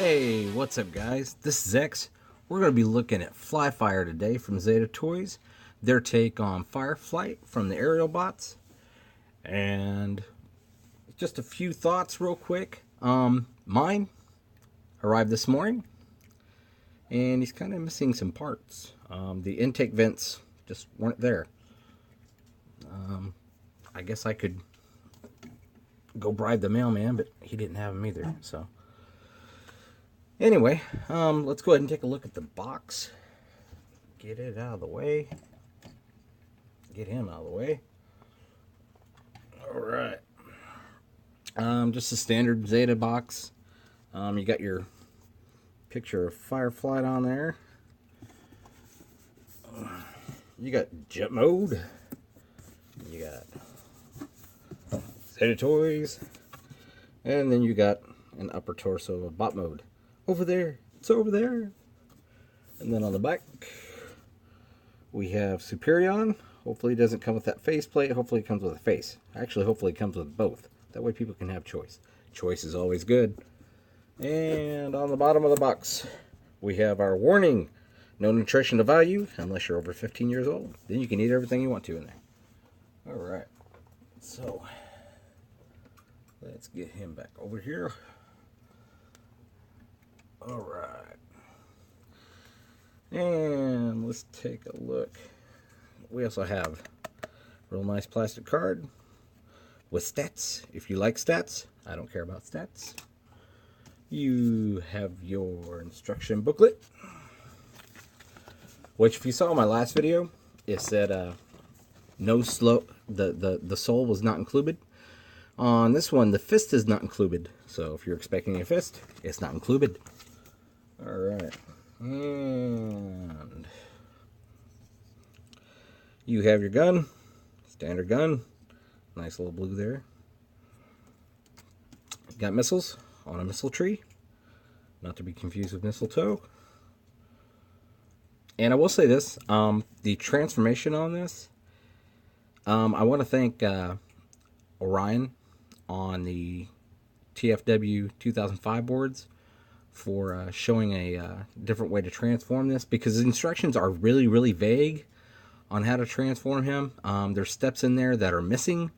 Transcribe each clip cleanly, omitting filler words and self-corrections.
Hey, what's up guys? This is X. We're going to be looking at Flyfire today from Zeta Toys, their take on Fireflight from the aerial bots, and just a few thoughts real quick. Mine arrived this morning, and he's kind of missing some parts. The intake vents just weren't there. I guess I could go bribe the mailman, but he didn't have them either, so... Anyway, let's go ahead and take a look at the box. Get it out of the way. Get him out of the way. Alright. Just a standard Zeta box. You got your picture of Fireflight on there. You got jet mode. You got Zeta Toys. And then you got an upper torso of bot mode. Over there, it's over there. And then on the back, we have Superion. Hopefully it doesn't come with that faceplate. Hopefully it comes with a face. Actually, hopefully it comes with both. That way people can have choice. Choice is always good. And on the bottom of the box, we have our warning. No nutritional value unless you're over 15 years old. Then you can eat everything you want to in there. Alright. So, let's get him back over here. Alright, and let's take a look. We also have a real nice plastic card with stats. If you like stats, I don't care about stats. You have your instruction booklet, which if you saw my last video, it said no slow. The sole was not included. On this one, the fist is not included. So if you're expecting a fist, it's not included. Alright, and you have your gun, standard gun, nice little blue there. Got missiles on a missile tree, not to be confused with mistletoe. And I will say this, the transformation on this, I want to thank Orion on the TFW 2005 boards for showing a different way to transform this, because the instructions are really vague on how to transform him. There's steps in there that are missing,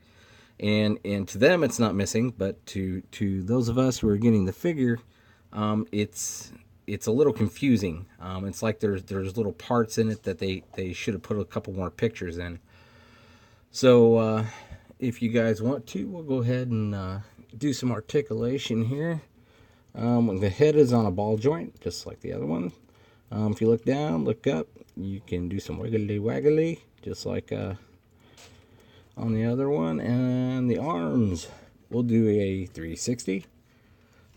and to them it's not missing, but to those of us who are getting the figure, it's a little confusing. It's like there's little parts in it that they should have put a couple more pictures in. So if you guys want to, we'll go ahead and do some articulation here. The head is on a ball joint, just like the other one. If you look down, look up, you can do some wiggly waggly, just like on the other one. And the arms, we'll do a 360.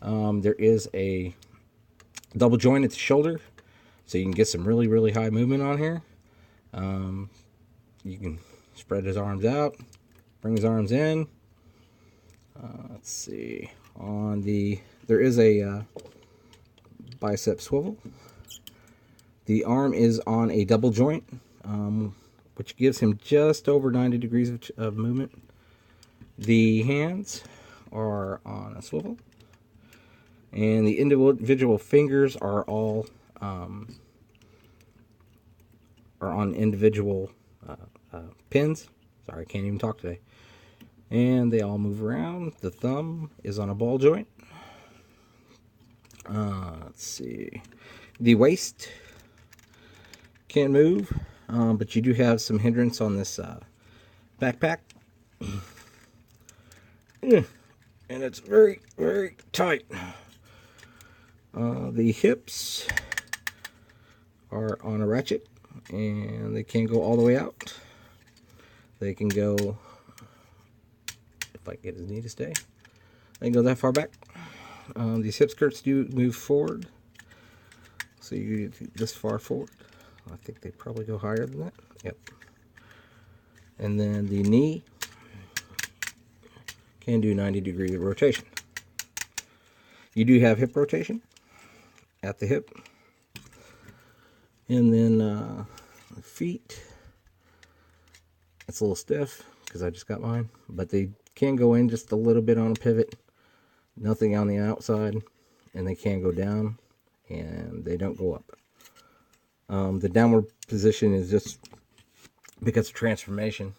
There is a double joint at the shoulder, so you can get some really high movement on here. You can spread his arms out, bring his arms in. Let's see, there is a bicep swivel. The arm is on a double joint, which gives him just over 90 degrees of movement. The hands are on a swivel, and the individual fingers are all are on individual pins. Sorry, I can't even talk today. And they all move around. The thumb is on a ball joint. Let's see. The waist can't move, but you do have some hindrance on this backpack. And it's very tight. The hips are on a ratchet, and they can't go all the way out. They can go, if I can get his knee to stay, they can go that far back. These hip skirts do move forward, so you get this far forward. I think they probably go higher than that. Yep. And then the knee can do 90 degrees of rotation. You do have hip rotation at the hip. And then feet, it's a little stiff because I just got mine, but they can go in just a little bit on a pivot. Nothing on the outside. and they can go down, and they don't go up. The downward position is just because of transformation.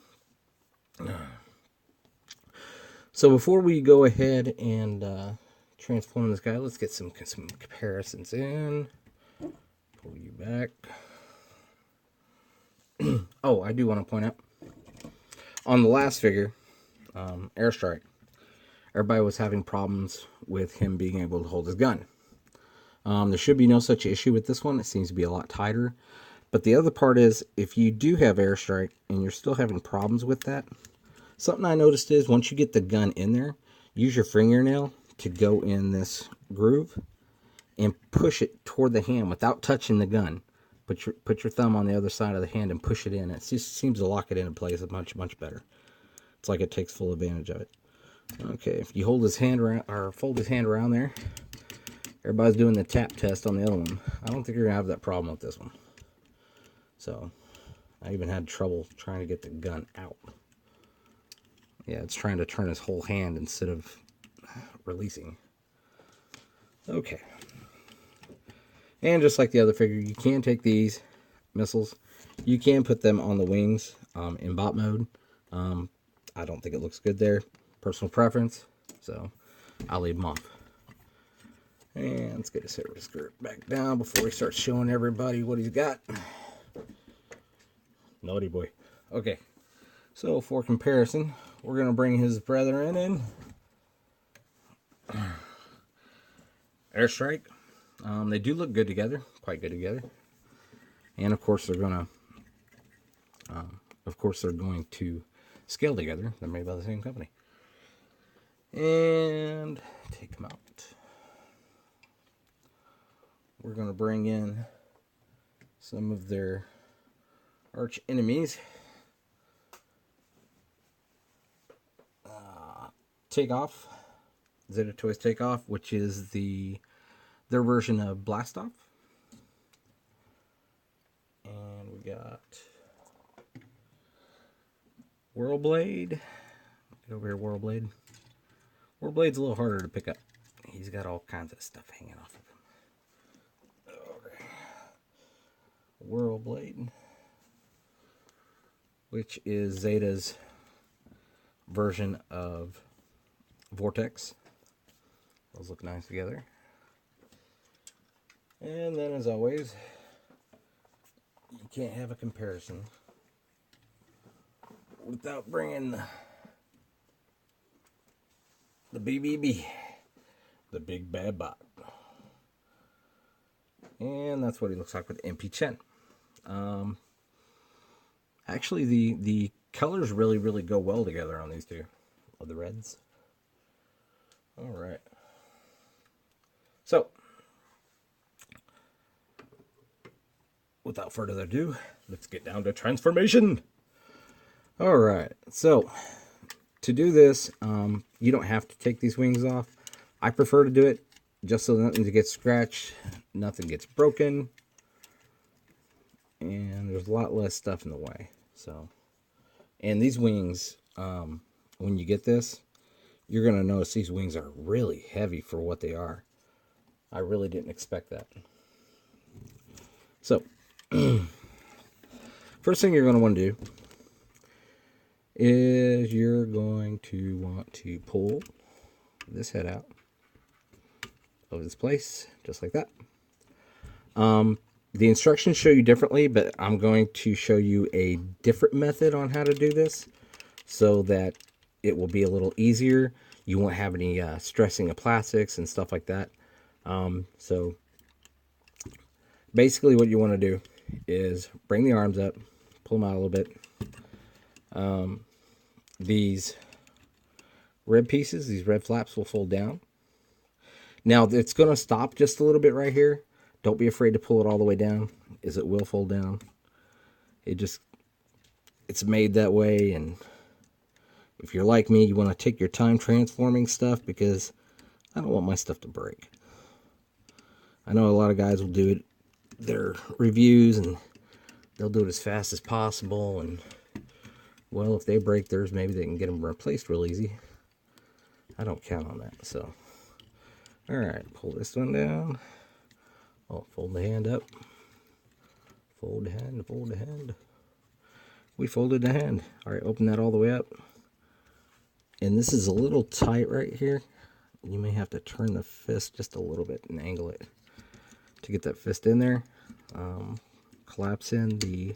So before we go ahead and transform this guy, let's get some comparisons in. Pull you back. Oh, I do want to point out, on the last figure, Airstrike, everybody was having problems with him being able to hold his gun. There should be no such issue with this one. It seems to be a lot tighter. But the other part is, if you do have Airstrike and you're still having problems with that, something I noticed is once you get the gun in there, use your fingernail to go in this groove and push it toward the hand without touching the gun. Put your thumb on the other side of the hand and push it in. It just seems to lock it into place much better. It's like it takes full advantage of it. Okay, if you hold his hand around, or fold his hand around there, everybody's doing the tap test on the other one. I don't think you're gonna have that problem with this one. So, I even had trouble trying to get the gun out. Yeah, it's trying to turn his whole hand instead of releasing. Okay. And just like the other figure, you can take these missiles. You can put them on the wings in bot mode. I don't think it looks good there. Personal preference. So, I'll leave them off. And let's get his hair skirt back down before he starts showing everybody what he's got. Naughty boy. Okay. So, for comparison, we're going to bring his brethren in. Airstrike. They do look good together. Quite good together. And, of course, they're going to scale together. They're made by the same company. And take them out. We're going to bring in some of their arch enemies. Takeoff. Zeta Toys Takeoff, which is their version of Blastoff. And we got Whirlblade. Get over here, Whirlblade. Whirlblade's a little harder to pick up. He's got all kinds of stuff hanging off of him. Okay. Whirlblade, which is Zeta's version of Vortex. Those look nice together. And then, as always, you can't have a comparison without bringing the BBB, the Big Bad Bot. And that's what he looks like with MP10. Actually, the colors really go well together on these two of the reds. All right. So, without further ado, let's get down to transformation. All right. So, to do this, you don't have to take these wings off. I prefer to do it just so nothing gets scratched, nothing gets broken, and there's a lot less stuff in the way. So, and these wings, when you get this, you're going to notice these wings are really heavy for what they are. I really didn't expect that. So, first thing you're going to want to do is you're going to want to pull this head out of this place, just like that. The instructions show you differently, but I'm going to show you a different method on how to do this so that it will be a little easier. You won't have any stressing of plastics and stuff like that. So basically what you want to do is bring the arms up, pull them out a little bit. These red pieces, these red flaps will fold down. Now it's going to stop just a little bit right here. Don't be afraid to pull it all the way down, as it will fold down. It's made that way, and if you're like me, you want to take your time transforming stuff because I don't want my stuff to break. I know a lot of guys will do it, their reviews, and they'll do it as fast as possible, and well, if they break theirs, maybe they can get them replaced real easy. I don't count on that, so All right, pull this one down. Oh, fold the hand up. Fold the hand, fold the hand. We folded the hand. All right, open that all the way up. And this is a little tight right here. You may have to turn the fist just a little bit and angle it to get that fist in there. Collapse in the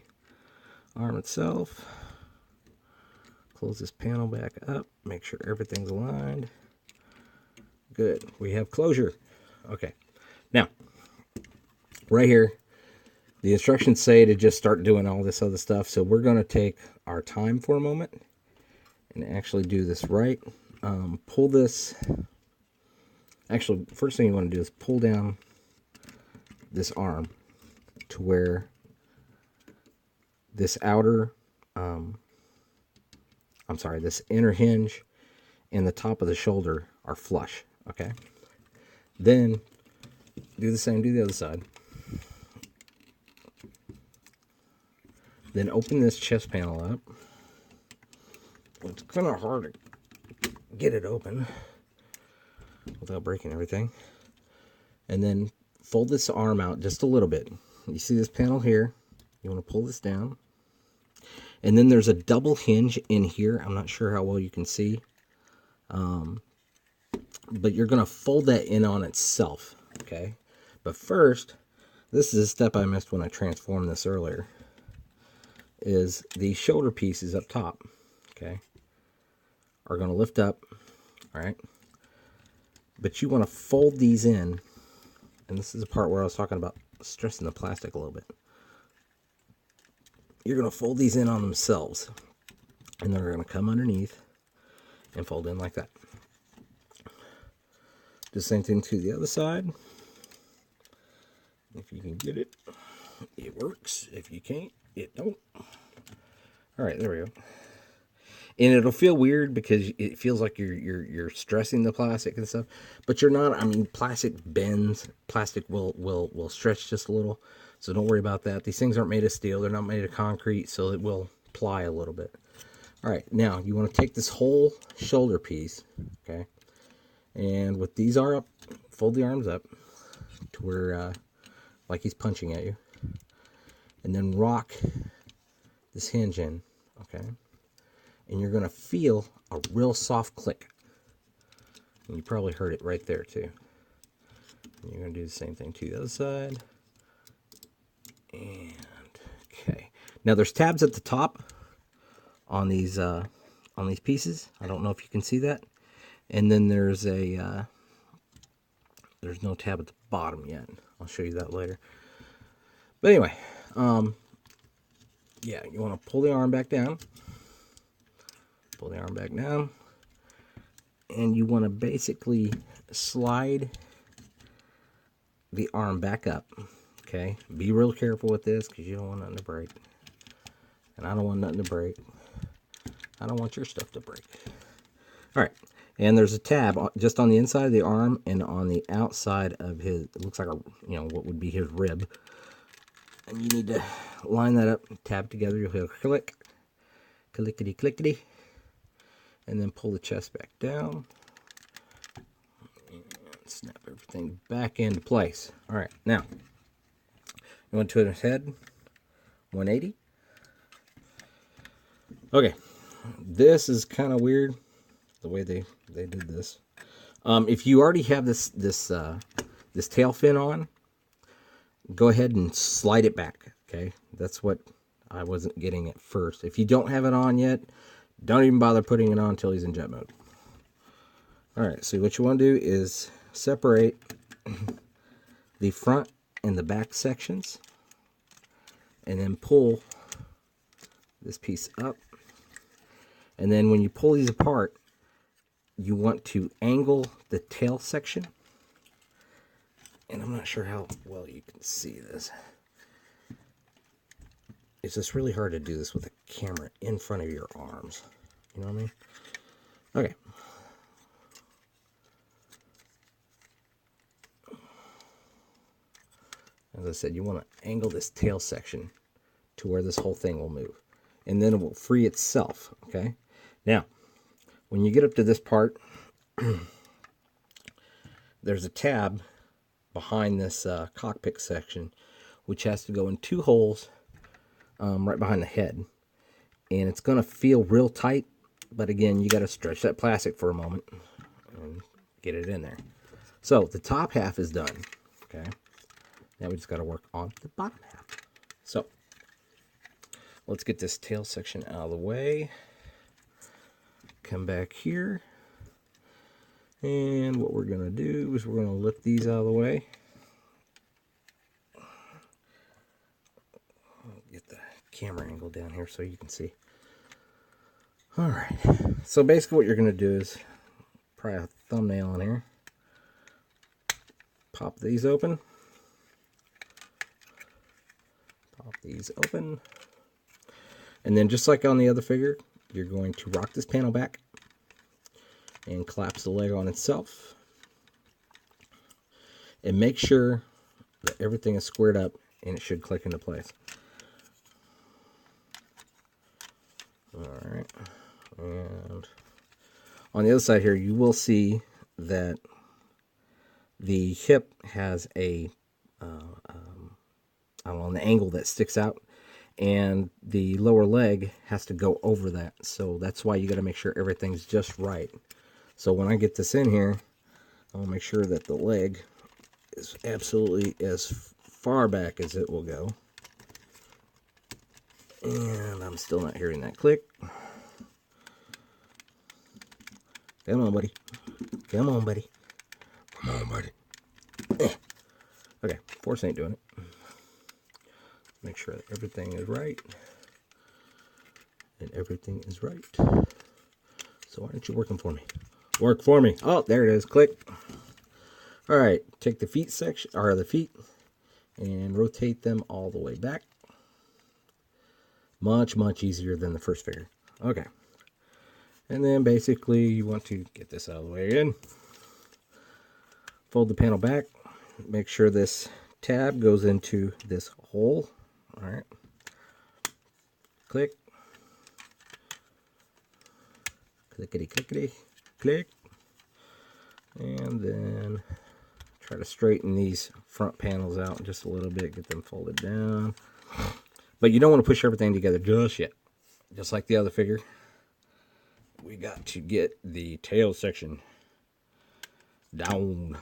arm itself. Close this panel back up. Make sure everything's aligned. Good. We have closure. Okay. Now, right here, the instructions say to just start doing all this other stuff. So we're going to take our time for a moment and actually do this right. Pull this. Actually, first thing you want to do is pull down this arm to where this outer, this inner hinge and the top of the shoulder are flush. Okay. Then do the same, do the other side. Then open this chest panel up. It's kind of hard to get it open without breaking everything. And then fold this arm out just a little bit. You see this panel here? You want to pull this down. And then there's a double hinge in here. I'm not sure how well you can see. But you're going to fold that in on itself. Okay? But first, this is a step I missed when I transformed this earlier. Is the shoulder pieces up top, okay, are going to lift up, all right? But you want to fold these in, and this is the part where I was talking about stressing the plastic a little bit. You're going to fold these in on themselves, and they're going to come underneath and fold in like that. Do the same thing to the other side. If you can get it, it works. If you can't, it don't. All right, there we go. And it'll feel weird because it feels like you're stressing the plastic and stuff, but you're not. I mean, plastic bends. Plastic will stretch just a little, so don't worry about that. These things aren't made of steel. They're not made of concrete, so it will ply a little bit. All right, now you want to take this whole shoulder piece, okay, and with these are up, fold the arms up to where like he's punching at you, and then rock this hinge in, okay? And you're going to feel a real soft click. And you probably heard it right there too. And you're going to do the same thing to the other side. And, okay. Now there's tabs at the top on these pieces. I don't know if you can see that. And then there's a, there's no tab at the bottom yet. I'll show you that later. But anyway, yeah, you want to pull the arm back down. Pull the arm back down. And you want to basically slide the arm back up. Okay? Be real careful with this because you don't want nothing to break. And I don't want nothing to break. I don't want your stuff to break. All right. And there's a tab just on the inside of the arm and on the outside of his, it looks like a, what would be his rib. And you need to line that up, tab together, you'll hear click, clickety clickety, and then pull the chest back down, and snap everything back into place. All right, now, you want to turn his head, 180. Okay, this is kind of weird, the way they did this. If you already have this tail fin on, go ahead and slide it back, okay? That's what I wasn't getting at first. If you don't have it on yet, don't even bother putting it on until he's in jet mode. All right, so what you want to do is separate the front and the back sections, and then pull this piece up. And then when you pull these apart, you want to angle the tail section. And I'm not sure how well you can see this. It's just really hard to do this with a camera in front of your arms. You know what I mean? Okay. As I said, you want to angle this tail section to where this whole thing will move. And then it will free itself, okay? Now, when you get up to this part, there's a tab behind this cockpit section, which has to go in 2 holes right behind the head. And it's going to feel real tight, but again, you got to stretch that plastic for a moment and get it in there. So the top half is done. Okay. Now we just got to work on the bottom half. So let's get this tail section out of the way. Come back here. And what we're going to do is we're going to lift these out of the way. Get the camera angle down here so you can see. Alright, so basically what you're going to do is pry a thumbnail on here. Pop these open. Pop these open. And then just like on the other figure, you're going to rock this panel back and collapse the leg on itself. And make sure that everything is squared up and it should click into place. Alright. And on the other side here, you will see that the hip has a, I don't know, an angle that sticks out, and the lower leg has to go over that. So that's why you got to make sure everything's just right. So when I get this in here, I'll make sure that the leg is absolutely as far back as it will go. And I'm still not hearing that click. Come on, buddy. Come on, buddy. Come on, buddy. Okay, force ain't doing it. Make sure that everything is right. And everything is right. So why aren't you working for me? Work for me. Oh, there it is. Click. Alright, take the feet section, or the feet, and rotate them all the way back. Much, much easier than the first figure. Okay. And then basically you want to get this out of the way again. Fold the panel back. Make sure this tab goes into this hole. Alright. Click. Clickety clickety. Click. And then try to straighten these front panels out just a little bit. Get them folded down. But you don't want to push everything together just yet. Just like the other figure. We got to get the tail section down.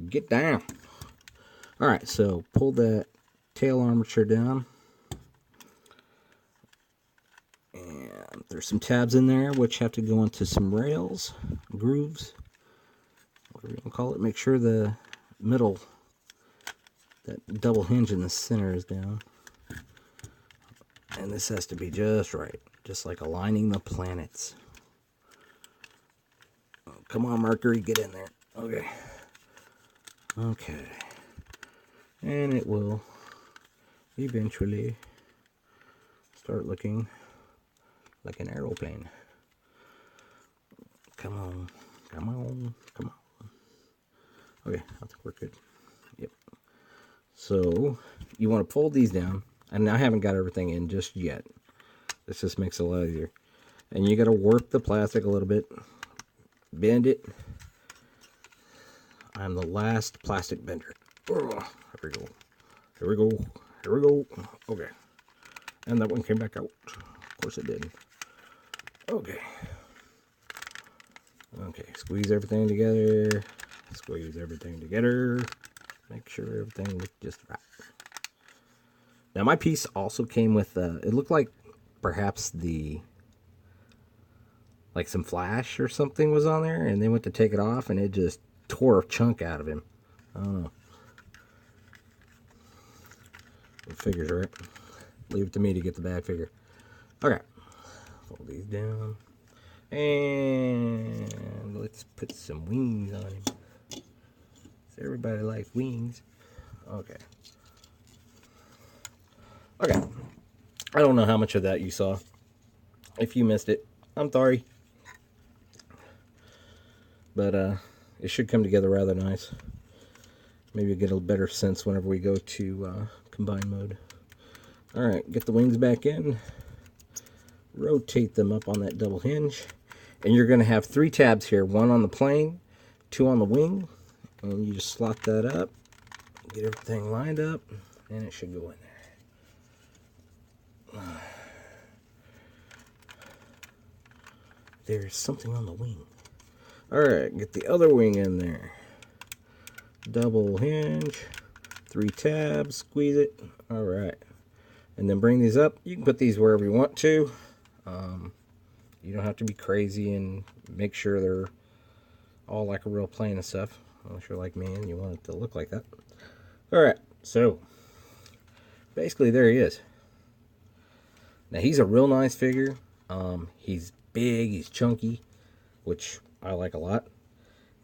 Get down. Alright, so pull that tail armature down. And there's some tabs in there which have to go into some rails, grooves, whatever you want to call it. Make sure the middle, that double hinge in the center is down. And this has to be just right. Just like aligning the planets. Oh, come on, Mercury, get in there. Okay. Okay. And it will eventually start looking like an aeroplane. Come on. Come on. Come on. Okay, I think we're good. Yep. So, you want to fold these down. And I haven't got everything in just yet. This just makes it a lot easier. And you got to work the plastic a little bit. Bend it. I'm the last plastic bender. Oh, here we go. Here we go. Here we go. Okay. And that one came back out. Of course it did. Okay. Okay. Squeeze everything together. Squeeze everything together. Make sure everything looks just right. Now my piece also came with, it looked like perhaps like some flash or something was on there, and they went to take it off and it just tore a chunk out of him. I don't know. It figures, right? Leave it to me to get the bad figure. Okay. Fold these down. And let's put some wings on him. Does everybody like wings? Okay. Okay. I don't know how much of that you saw. If you missed it, I'm sorry. But it should come together rather nice. Maybe you'll get a better sense whenever we go to combine mode. Alright, get the wings back in. Rotate them up on that double hinge. And you're going to have 3 tabs here. One on the plane, 2 on the wing, and you just slot that up, get everything lined up, and it should go in there. There's something on the wing. Alright, get the other wing in there. Double hinge, 3 tabs, squeeze it. Alright. And then bring these up. You can put these wherever you want to. You don't have to be crazy and make sure they're all like a real plane and stuff. Unless you're like me and you want it to look like that. Alright, so basically there he is. Now he's a real nice figure. He's big, he's chunky, which I like a lot.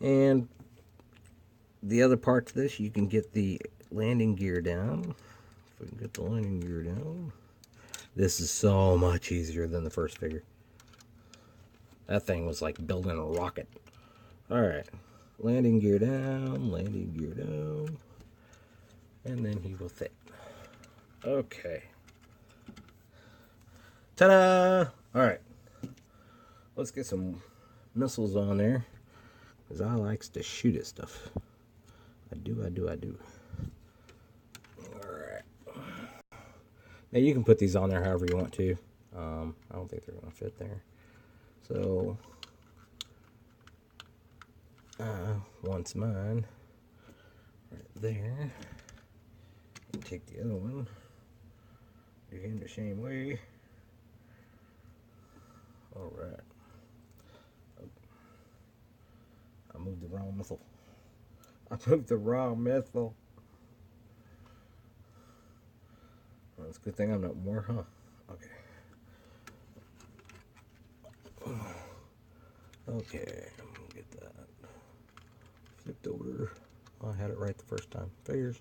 And the other part to this, you can get the landing gear down. If we can get the landing gear down. This is so much easier than the first figure. That thing was like building a rocket. Alright. Landing gear down, landing gear down. And then he will fit. Okay. Ta-da! Alright. Let's get some missiles on there. Because I likes to shoot at stuff. I do. Alright. Now you can put these on there however you want to. I don't think they're going to fit there. So, once mine, right there. And take the other one. Do him the same way. Alright. Oh. I moved the wrong missile. Well, it's a good thing I'm not more, huh? Okay. Okay, I'm gonna get that flipped over. Oh, I had it right the first time. Figures.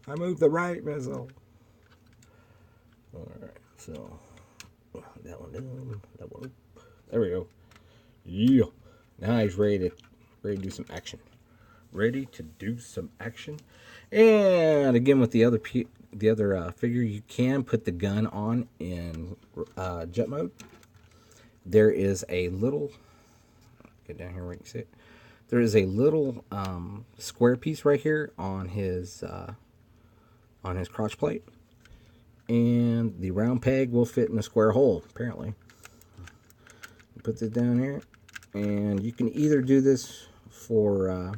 I moved the right missile. Alright, so that one down, that one up. There we go. Yeah. Now he's ready to do some action. Ready to do some action. And again, with the other figure, you can put the gun on in jet mode. There is a little, get down here where you can see it. There is a little square piece right here on his crotch plate, and the round peg will fit in a square hole. Apparently, you put this down here, and you can either do this for.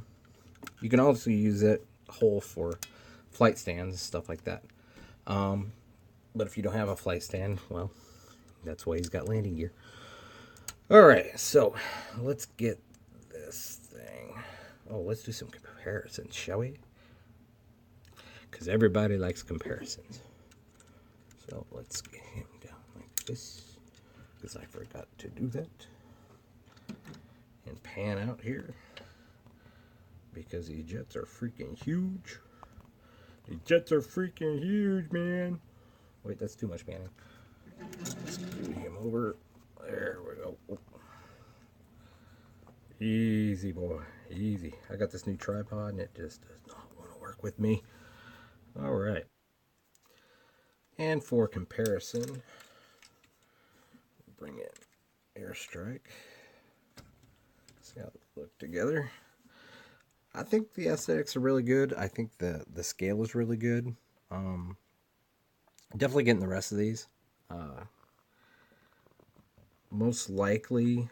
You can also use that hole for flight stands and stuff like that. But if you don't have a flight stand, well, that's why he's got landing gear. Alright, so let's get this thing. Oh, let's do some comparisons, shall we? Because everybody likes comparisons. So let's get him down like this. Because I forgot to do that. And pan out here. Because these jets are freaking huge. These jets are freaking huge, man. Wait, that's too much panning. Let's do him over. There we go. Easy, boy. Easy. I got this new tripod and it just does not want to work with me. Alright. And for comparison, bring in Airstrike. See how they look together. I think the aesthetics are really good. I think the scale is really good. Definitely getting the rest of these. Most likely,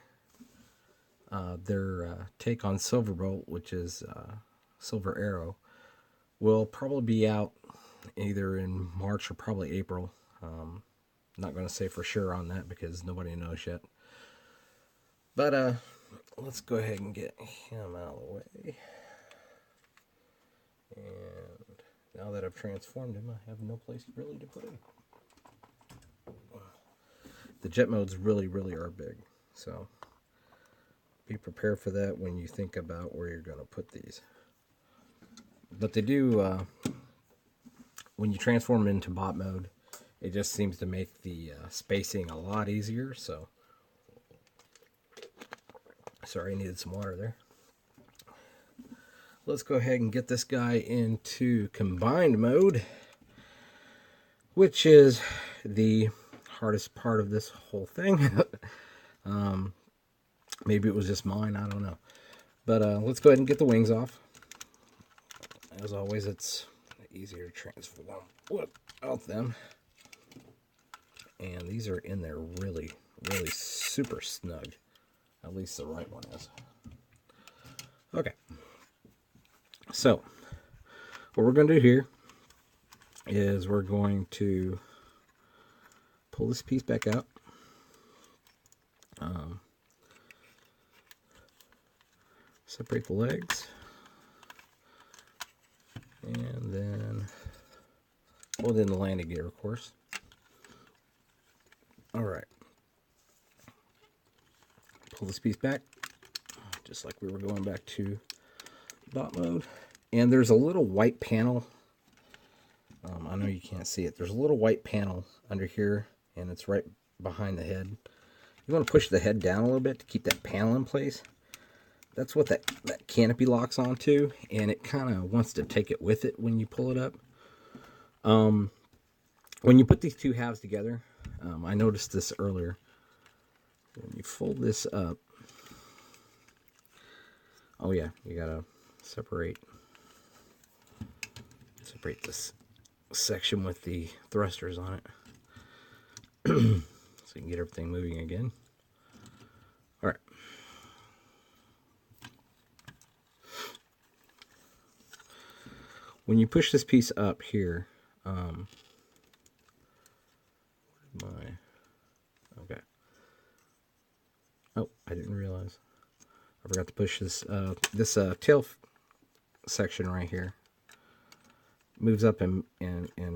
their take on Silverbolt, which is Silver Arrow, will probably be out either in March or probably April. Not going to say for sure on that because nobody knows yet. But let's go ahead and get him out of the way. And now that I've transformed him, I have no place really to put him. The jet modes really are big. So be prepared for that when you think about where you're going to put these. But they do, when you transform them into bot mode, it just seems to make the spacing a lot easier. So, sorry, I needed some water there. Let's go ahead and get this guy into combined mode, which is the hardest part of this whole thing. Maybe it was just mine, I don't know. But let's go ahead and get the wings off. As always, it's easier to transform without them. And these are in there really, really super snug. At least the right one is. Okay. So, what we're going to do here is we're going to pull this piece back out. Separate the legs. And then hold in the landing gear, of course. Alright. Pull this piece back, just like we were going back to bot mode. And there's a little white panel. I know you can't see it. There's a little white panel under here, and it's right behind the head. You want to push the head down a little bit to keep that panel in place. That's what that canopy locks onto, and it kind of wants to take it with it when you pull it up. When you put these two halves together, I noticed this earlier. When you fold this up, oh yeah, you gotta separate this section with the thrusters on it, so you can get everything moving again. All right. When you push this piece up here, okay. Oh, I didn't realize. I forgot to push this. This tail section right here moves up and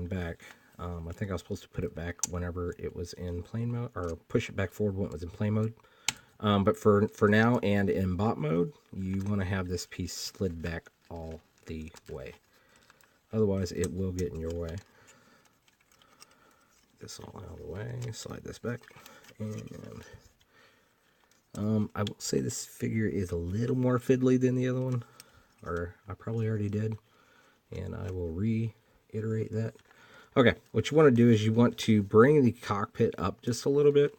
back. I think I was supposed to put it back whenever it was in plane mode, or push it back forward when it was in plane mode. But for now and in bot mode, you want to have this piece slid back all the way. Otherwise, it will get in your way. This all out of the way. Slide this back, and I will say this figure is a little more fiddly than the other one, or I probably already did, and I will reiterate that. Okay, what you want to do is you want to bring the cockpit up just a little bit,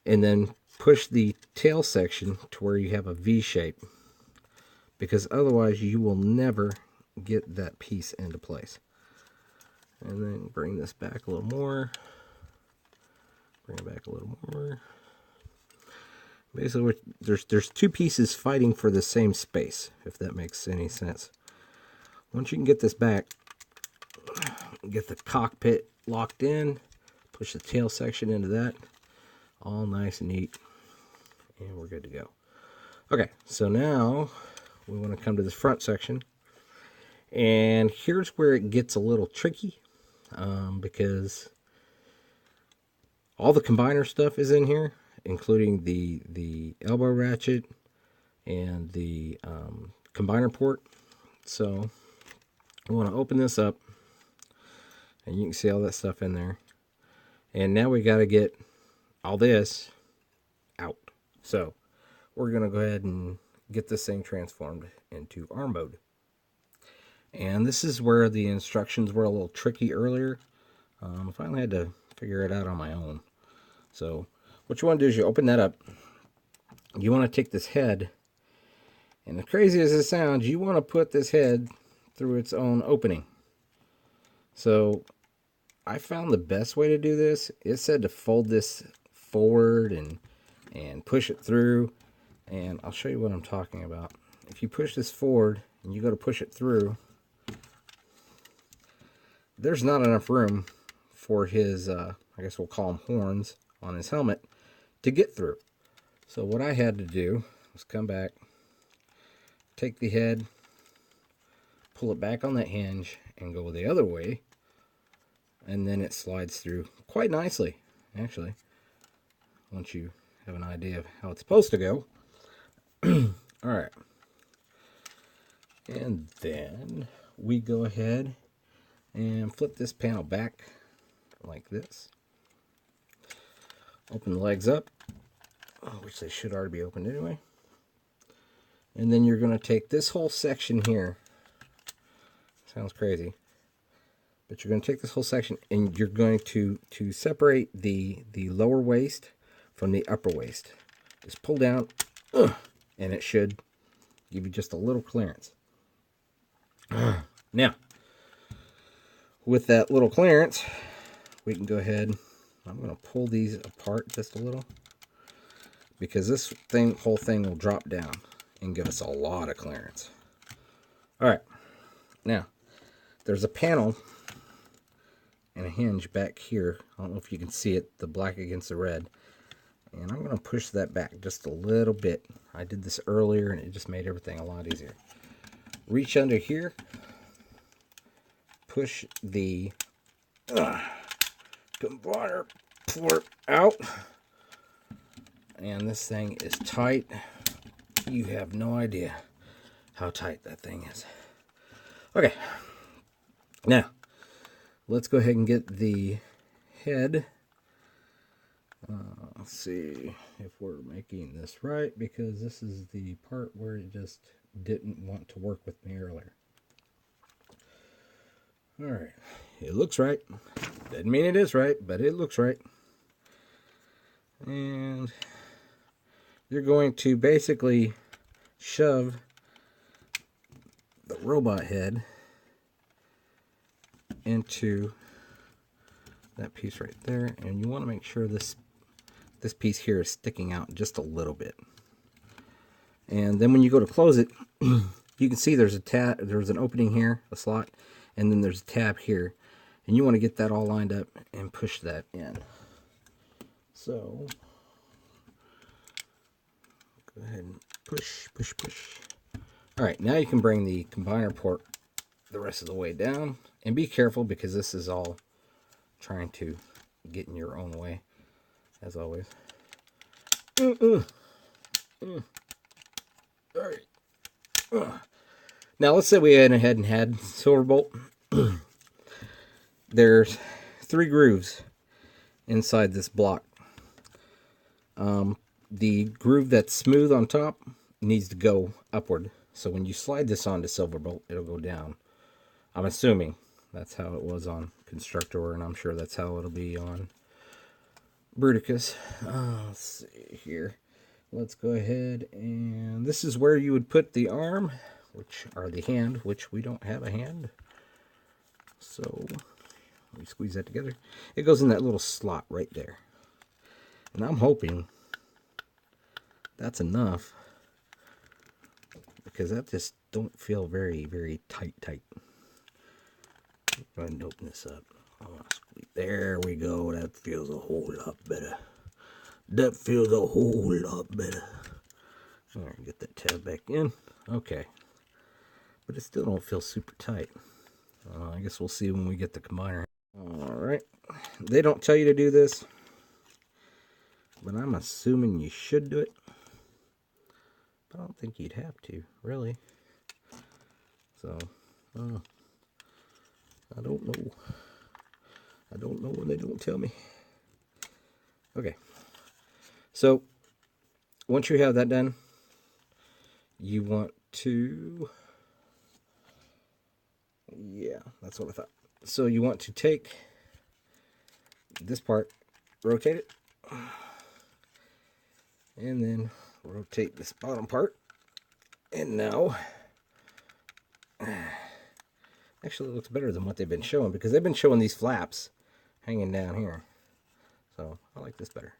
and then push the tail section to where you have a V shape, because otherwise you will never get that piece into place. And then bring this back a little more. Bring it back a little more. Basically, there's two pieces fighting for the same space, if that makes any sense. Once you can get this back, get the cockpit locked in, push the tail section into that, all nice and neat, and we're good to go. Okay, so now we want to come to this front section, and here's where it gets a little tricky, because all the combiner stuff is in here, including the elbow ratchet and the combiner port. So we want to open this up, and you can see all that stuff in there. And now we got to get all this out. So we're going to go ahead and get this thing transformed into arm mode. And this is where the instructions were a little tricky earlier. I finally had to figure it out on my own. So what you want to do is you open that up. You want to take this head, and as crazy as it sounds, you want to put this head through its own opening. So I found the best way to do this. It said to fold this forward and push it through, and I'll show you what I'm talking about. If you push this forward and you go to push it through, there's not enough room for his, I guess we'll call them horns on his helmet, to get through. So what I had to do was come back, take the head, pull it back on that hinge, and go the other way, and then it slides through quite nicely, actually, once you have an idea of how it's supposed to go. Alright, and then we go ahead and flip this panel back like this. Open the legs up, which they should already be opened anyway. And then you're going to take this whole section here. Sounds crazy. But you're going to take this whole section and you're going to separate the lower waist from the upper waist. Just pull down, and it should Give you just a little clearance. Now, with that little clearance, we can go ahead. I'm going to pull these apart just a little, because this whole thing will drop down and give us a lot of clearance. All right. Now, there's a panel and a hinge back here. I don't know if you can see it, the black against the red. And I'm going to push that back just a little bit. I did this earlier and it just made everything a lot easier. Reach under here. Push the combiner port out. And this thing is tight. You have no idea how tight that thing is. Okay. Now, let's go ahead and get the head. Let's see if we're making this right, because this is the part where it just didn't want to work with me earlier. Alright, it looks right. Doesn't mean it is right, but it looks right. And you're going to basically shove the robot head into that piece right there, and you want to make sure this piece here is sticking out just a little bit. And then when you go to close it, you can see there's an opening here, a slot, and then there's a tab here, and you want to get that all lined up and push that in. So go ahead and push. All right, now you can bring the combiner port the rest of the way down, and be careful because this is all trying to get in your own way, as always. All right. Now let's say we went ahead and had Silverbolt. There's 3 grooves inside this block. The groove that's smooth on top needs to go upward. So when you slide this onto Silverbolt, it'll go down. I'm assuming that's how it was on Constructor, and I'm sure that's how it'll be on Bruticus. Let's see here. Let's go ahead, and this is where you would put the arm, or the hand, which we don't have a hand. So let me squeeze that together. It goes in that little slot right there. And I'm hoping that's enough, because that just don't feel very, very tight. Go ahead and open this up. There we go. That feels a whole lot better. That feels a whole lot better. All right, get that tab back in. Okay. But it still don't feel super tight. I guess we'll see when we get the combiner. All right. They don't tell you to do this, but I'm assuming you should do it. But I don't think you'd have to, really. So, I don't know. I don't know when they don't tell me. Okay. So, once you have that done, you want to... Yeah, that's what I thought. So you want to take this part, rotate it, and then rotate this bottom part. And now, actually it looks better than what they've been showing, because they've been showing these flaps hanging down here. So I like this better.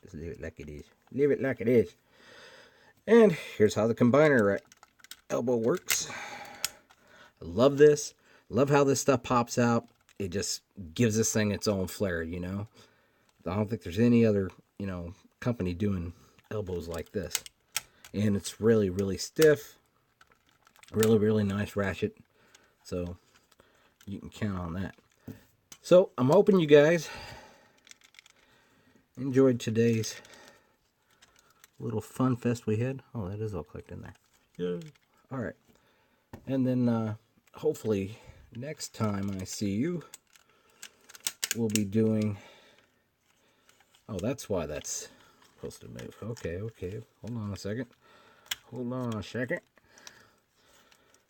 Just leave it like it is. Leave it like it is. And here's how the combiner elbow works. I love this. Love how this stuff pops out. It just gives this thing its own flair, you know. I don't think there's any other, you know, company doing elbows like this. And it's really, really stiff. Really, really nice ratchet. So you can count on that. So I'm hoping you guys enjoyed today's little fun fest we had. Oh, that is all clicked in there. Yeah. All right. And then hopefully next time I see you, we'll be doing... Oh, that's why that's supposed to move. Okay. Hold on a second.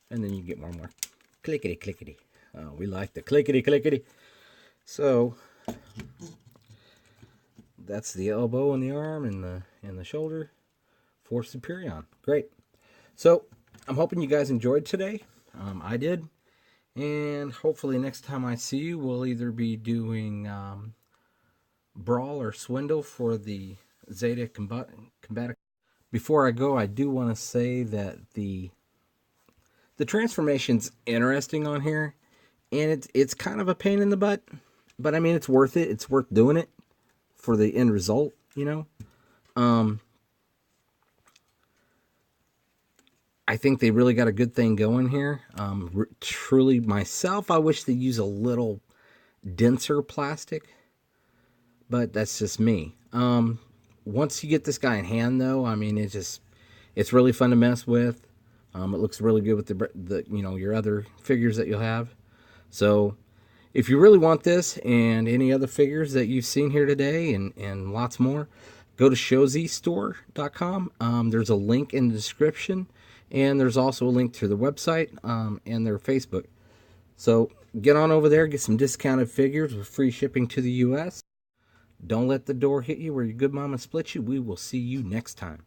And then you get more clickety. Oh, we like the clickety. So that's the elbow and the arm and the shoulder for Superion. Great. So I'm hoping you guys enjoyed today. I did. And hopefully next time I see you, we'll either be doing Brawl or Swindle for the Zeta combative. Before I go, I do want to say that the transformation's interesting on here, and it's kind of a pain in the butt, but I mean it's worth it. It's worth doing it for the end result, you know. I think they really got a good thing going here. Truly, myself, I wish they'd use a little denser plastic, but that's just me. Once you get this guy in hand, though, I mean, it's really fun to mess with. It looks really good with the your other figures that you'll have. So if you really want this and any other figures that you've seen here today and lots more, go to showzstore.com. There's a link in the description, and there's also a link to the website and their Facebook. So get on over there, get some discounted figures with free shipping to the U.S. Don't let the door hit you where your good mama split you. We will see you next time.